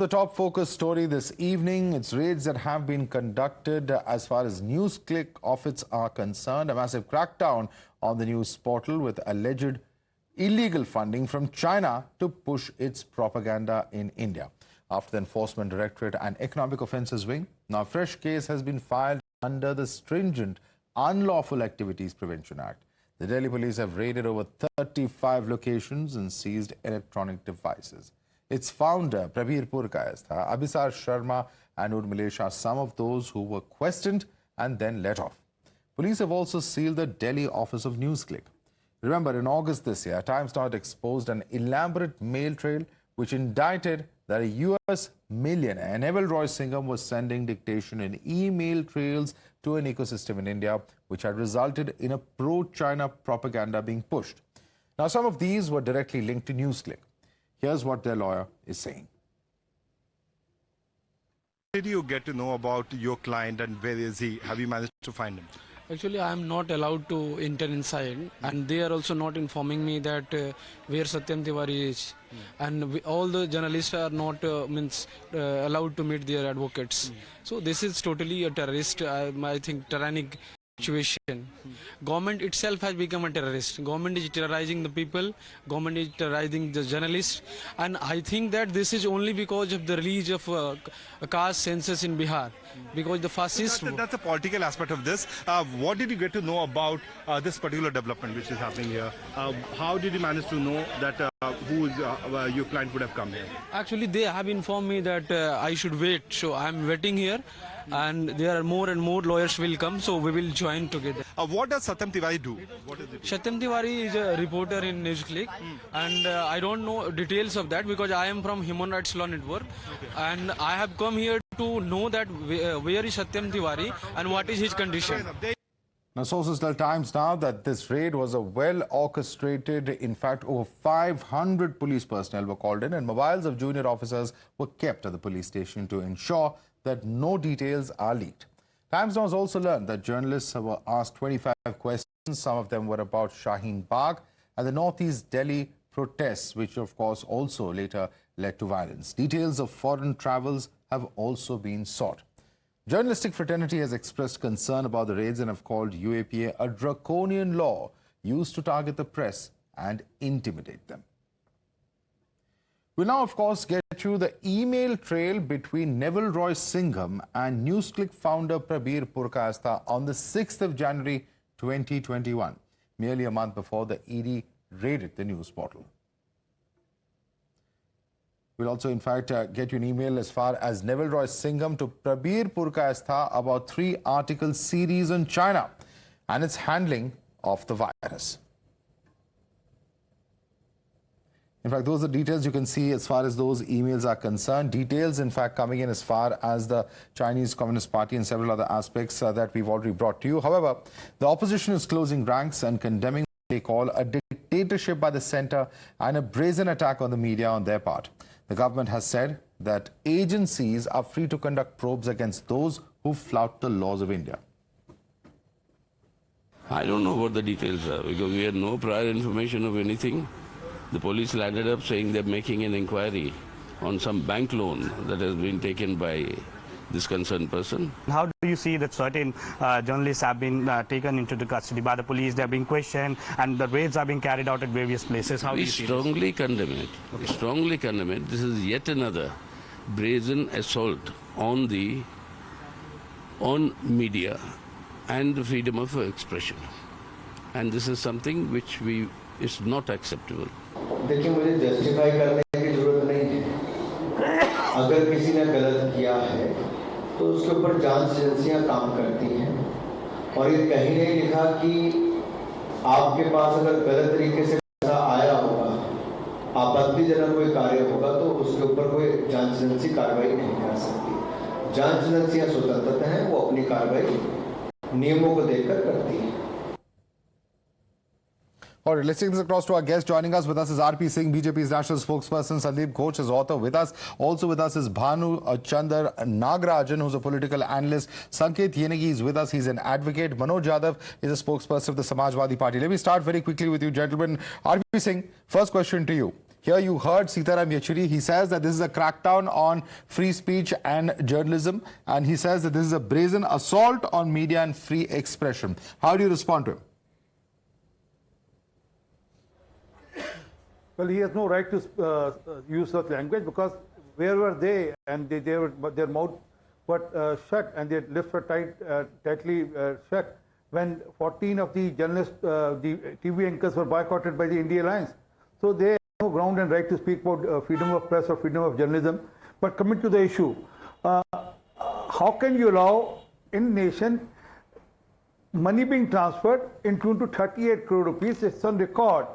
The top focus story this evening, it's raids that have been conducted as far as NewsClick offices are concerned. A massive crackdown on the news portal with alleged illegal funding from China to push its propaganda in India. After the Enforcement Directorate and Economic Offences Wing, now a fresh case has been filed under the stringent Unlawful Activities Prevention Act. The Delhi police have raided over 35 locations and seized electronic devices. Its founder, Prabirpur Kayastha, Abhisar Sharma and Urmilesh are some of those who were questioned and then let off. Police have also sealed the Delhi office of NewsClick. Remember, in August this year, Times Now exposed an elaborate mail trail which indicted that a US millionaire, Neville Roy Singham, was sending dictation in email trails to an ecosystem in India, which had resulted in a pro-China propaganda being pushed. Now, some of these were directly linked to NewsClick. Here's what their lawyer is saying. How did you get to know about your client and where is he? Have you managed to find him? Actually, I am not allowed to enter inside, and they are also not informing me that where Sitaram Yechury is, and all the journalists are not allowed to meet their advocates. So this is totally a terrorist, I think, tyrannic situation. Government itself has become a terrorist. Government is terrorizing the people. Government is terrorizing the journalists, and I think that this is only because of the release of a caste census in Bihar. Because the fascists. That's a political aspect of this. What did you get to know about this particular development which is happening here? How did you manage to know that your client would have come here? Actually, they have informed me that I should wait. So I am waiting here, and there are more and more lawyers will come. So we will join together. What does Sitaram Yechury do? What is it? Sitaram Yechury is a reporter in NewsClick, and I don't know details of that because I am from Human Rights Law Network, and I have come here to know that where is Sitaram Yechury and what is his condition. Now, sources tell Times Now that this raid was a well-orchestrated. In fact, over 500 police personnel were called in and mobiles of junior officers were kept at the police station to ensure that no details are leaked. Times Now has also learned that journalists were asked 25 questions. Some of them were about Shaheen Bagh and the Northeast Delhi protests, which of course also later led to violence. Details of foreign travels have also been sought. Journalistic fraternity has expressed concern about the raids and have called UAPA a draconian law used to target the press and intimidate them. We'll now, of course, get you the email trail between Neville Roy Singham and NewsClick founder Prabirpur Kayastha on the 6th of January 2021, merely a month before the ED raided the news portal. We'll also, in fact, get you an email as far as Neville Roy Singham to Prabirpur Kayastha about 3 article series on China and its handling of the virus. In fact, those are details you can see as far as those emails are concerned. Details, in fact, coming in as far as the Chinese Communist Party and several other aspects that we've already brought to you. However, the opposition is closing ranks and condemning what they call a dictatorship by the centre and a brazen attack on the media on their part. The government has said that agencies are free to conduct probes against those who flout the laws of India. I don't know what the details are because we had no prior information of anything. The police landed up saying they're making an inquiry on some bank loan that has been taken by this concerned person. How do you see that certain journalists have been taken into the custody by the police? They're being questioned and the raids are being carried out at various places. How do you see this? We strongly condemn it. We strongly condemn it. This is yet another brazen assault on media and the freedom of expression. And this is something which is not acceptable. देखिए, मुझे justify करने की जरूरत नहीं है। अगर किसी ने गलत किया है तो उसके ऊपर जांच एजेंसियां काम करती हैं और ये कहीं नहीं लिखा कि आपके पास अगर गलत तरीके से पैसा आया होगा, आपत्तिजनक कोई कार्य होगा तो उसके ऊपर कोई जांच एजेंसी कार्रवाई नहीं कर सकती। जांच एजेंसियां स्वतंत्र हैं, वो अपनी कार्रवाई नियमों को देखकर करती हैं। All right, let's take this across to our guest. Joining us with us is RP Singh, BJP's national spokesperson. Sandeep Ghosh is author with us. Also with us is Bhanu Chandar Nagarajan, who's a political analyst. Sanket Yenagi is with us. He's an advocate. Manoj Yadav is a spokesperson of the Samajwadi Party. Let me start very quickly with you, gentlemen. RP Singh, first question to you. Here you heard Sitaram Yechury. He says that this is a crackdown on free speech and journalism, and he says that this is a brazen assault on media and free expression. How do you respond to him? Well, he has no right to use such language, because where were they? And their mouth were shut and their lips were tightly shut when 14 of the journalists, the TV anchors, were boycotted by the I.N.D.I.A alliance. So they have no ground and right to speak about freedom of press or freedom of journalism. But coming to the issue, how can you allow in nation money being transferred into 38 crore rupees? It's on record.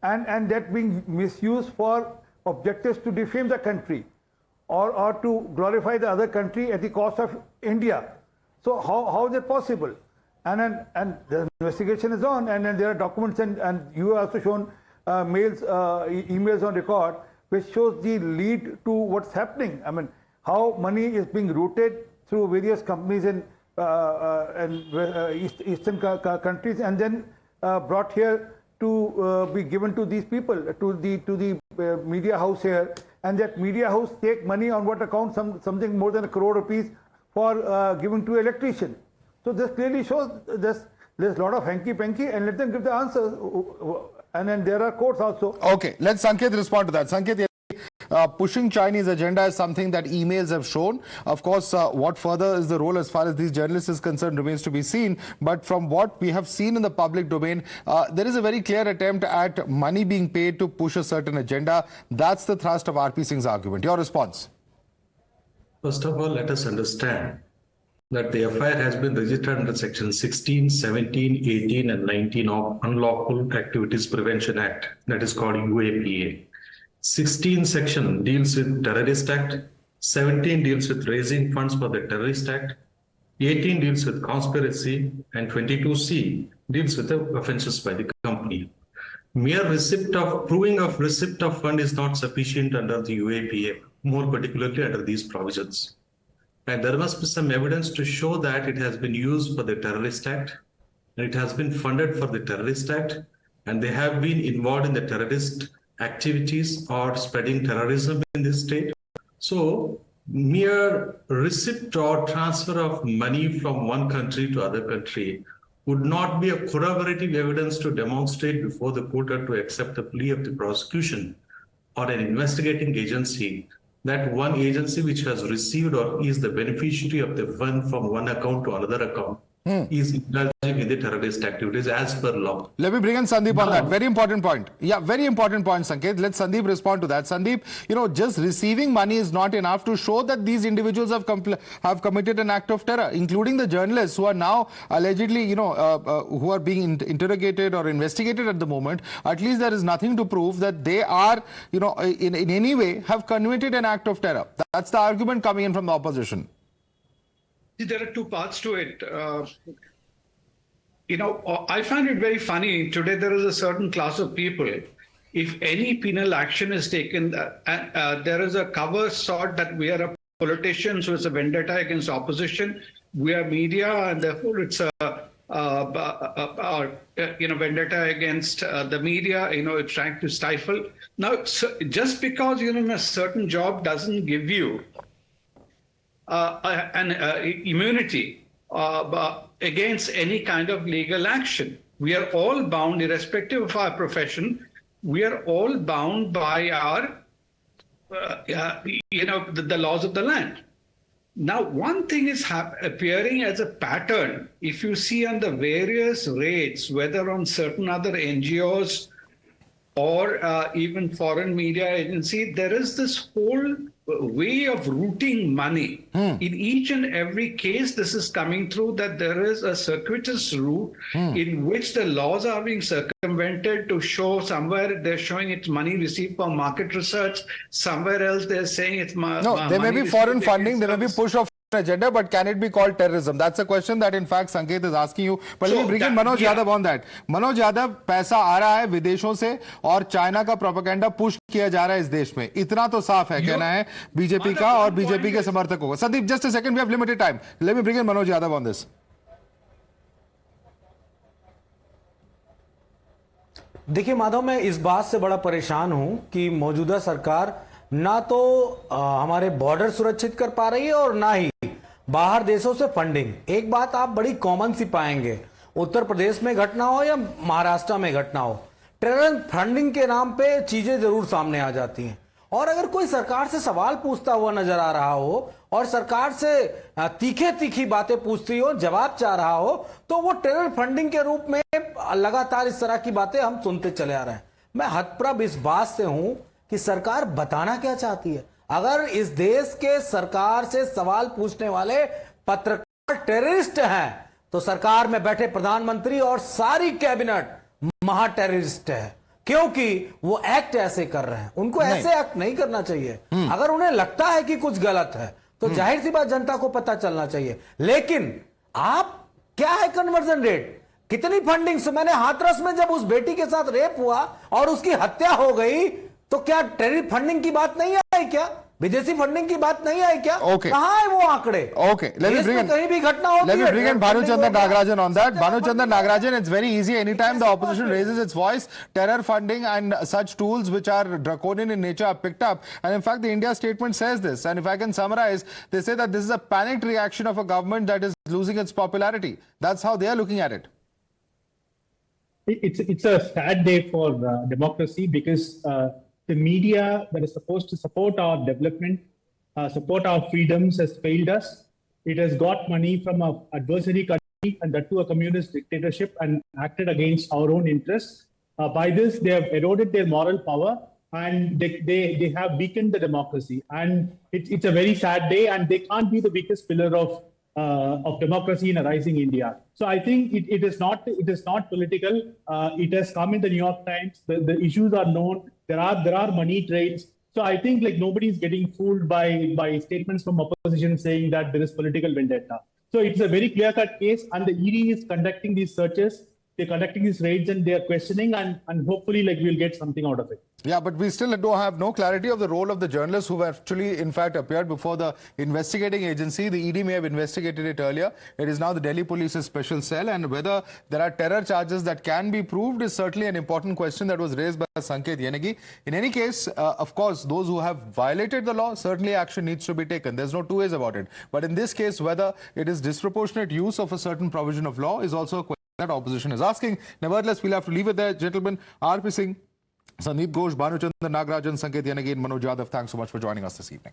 And that being misused for objectives to defame the country or to glorify the other country at the cost of India. So how is that possible? And the investigation is on, and there are documents, and you have also shown emails on record, which shows the lead to what's happening. I mean, how money is being routed through various companies in eastern countries, and then brought here to be given to these people, to the media house here, and that media house take money on what account, something more than 1 crore rupees for giving to electrician. So this clearly shows there's a lot of hanky-panky, and let them give the answers. And then there are courts also. Okay, let Sanket respond to that. Sanket, pushing Chinese agenda is something that emails have shown. Of course, what further is the role as far as these journalists is concerned remains to be seen. But from what we have seen in the public domain, there is a very clear attempt at money being paid to push a certain agenda. That's the thrust of RP Singh's argument. Your response? First of all, let us understand that the FIR has been registered under Section 16, 17, 18 and 19 of Unlawful Activities Prevention Act, that is called UAPA. 16 section deals with Terrorist Act, 17 deals with raising funds for the Terrorist Act, 18 deals with conspiracy, and 22C deals with the offences by the company. Mere proving of receipt of fund is not sufficient under the UAPA, more particularly under these provisions. And there must be some evidence to show that it has been used for the Terrorist Act, and it has been funded for the Terrorist Act, and they have been involved in the terrorist activities or spreading terrorism in this state. So mere receipt or transfer of money from one country to other country would not be a corroborative evidence to demonstrate before the court or to accept the plea of the prosecution or an investigating agency that one agency which has received or is the beneficiary of the fund from one account to another account is indulging in the terrorist activities as per law. Let me bring in Sandeep on that. Very important point. Yeah, very important point, Sanket. Let Sandeep respond to that. Sandeep, just receiving money is not enough to show that these individuals have committed an act of terror, including the journalists who are now allegedly, who are being interrogated or investigated at the moment. At least there is nothing to prove that they are, in any way have committed an act of terror. That's the argument coming in from the opposition. See, there are two parts to it. I find it very funny. Today, there is a certain class of people. If any penal action is taken, there is a cover sought that we are a politician, so it's a vendetta against opposition. We are media, and therefore it's a vendetta against the media. It's trying to stifle. Now, just because you're in a certain job doesn't give you an immunity against any kind of legal action. We are all bound, irrespective of our profession, we are all bound by our, the laws of the land. Now, one thing is appearing as a pattern. If you see on the various raids, whether on certain other NGOs or even foreign media agency, there is this whole way of routing money. In each and every case, this is coming through, that there is a circuitous route in which the laws are being circumvented to show. Somewhere they're showing it's money received for market research. Somewhere else they're saying it's No, there may be foreign funding, there may be push of agenda, but can it be called terrorism? That's a question that in fact Sanket is asking you. But let me bring in Manoj Yadav on that. Manoj Yadav, पैसा आ रहा है विदेशों से और China का propaganda push किया जा रहा है इस देश में. इतना तो साफ है, कहना है बीजेपी का और बीजेपी के समर्थकों का. Sandeep, just a second, we have limited time. Let me bring in Manoj Yadav on this. देखिए माधव, मैं इस बात से बड़ा परेशान हूं कि मौजूदा सरकार ना तो हमारे बॉर्डर सुरक्षित कर पा रही है और ना ही बाहर देशों से फंडिंग। एक बात आप बड़ी कॉमन सी पाएंगे, उत्तर प्रदेश में घटना हो या महाराष्ट्र में घटना हो, टेरर फंडिंग के नाम पे चीजें जरूर सामने आ जाती हैं। और अगर कोई सरकार से सवाल पूछता हुआ नजर आ रहा हो और सरकार से तीखे तीखी बातें पूछती हो, जवाब चाह रहा हो, तो वो टेरर फंडिंग के रूप में लगातार इस तरह की बातें हम सुनते चले आ रहे हैं। मैं हतप्रभ इस बात से हूं कि सरकार बताना क्या चाहती है। अगर इस देश के सरकार से सवाल पूछने वाले पत्रकार टेररिस्ट हैं तो सरकार में बैठे प्रधानमंत्री और सारी कैबिनेट महा टेररिस्ट है, क्योंकि वो एक्ट ऐसे कर रहे हैं। उनको ऐसे एक्ट नहीं करना चाहिए। अगर उन्हें लगता है कि कुछ गलत है तो जाहिर सी बात जनता को पता चलना चाहिए। लेकिन आप क्या है कन्वर्जन रेट, कितनी फंडिंग से? मैंने हाथरस में जब उस बेटी के साथ रेप हुआ और उसकी हत्या हो गई तो क्या टेरर फंडिंग की बात नहीं आई क्या? विदेशी फंडिंग की बात नहीं आई क्या? कहां है वो आंकड़े? कहीं भी घटना होती है। Let me bring in Bhanuchandra Nagarajan on that. Bhanuchandra Nagarajan, it's very easy. Anytime the opposition raises its voice, terror funding and such tools which are draconian in nature are picked up. And in fact, the India statement says this. And if I can summarize, they say that this is a panicked reaction of a government that is losing its popularity. That's how they are looking at it. It's a sad day for democracy because the media that is supposed to support our development, support our freedoms, has failed us. It has got money from an adversary country, and that to a communist dictatorship, and acted against our own interests. By this, they have eroded their moral power, and they have weakened the democracy. And it's a very sad day, and they can't be the weakest pillar of democracy in a rising India. So I think it is not political. It has come in the New York Times. The issues are known. There are money trades. So I think like nobody is getting fooled by statements from opposition saying that there is political vendetta. So it's a very clear-cut case, and the ED is conducting these searches. They're conducting these raids and they're questioning, and hopefully like we'll get something out of it. Yeah, but we still don't have no clarity of the role of the journalists who actually, in fact, appeared before the investigating agency. The ED may have investigated it earlier. It is now the Delhi Police's special cell, and whether there are terror charges that can be proved is certainly an important question that was raised by Sanket Yenagi. In any case, of course, those who have violated the law, certainly action needs to be taken. There's no two ways about it. But in this case, whether it is disproportionate use of a certain provision of law is also a question that opposition is asking. Nevertheless, we'll have to leave it there. Gentlemen, RP Singh, Sandeep Ghosh, Bhanuchandra Nagarajan, Sanket Yenagi and Manoj Yadav, thanks so much for joining us this evening.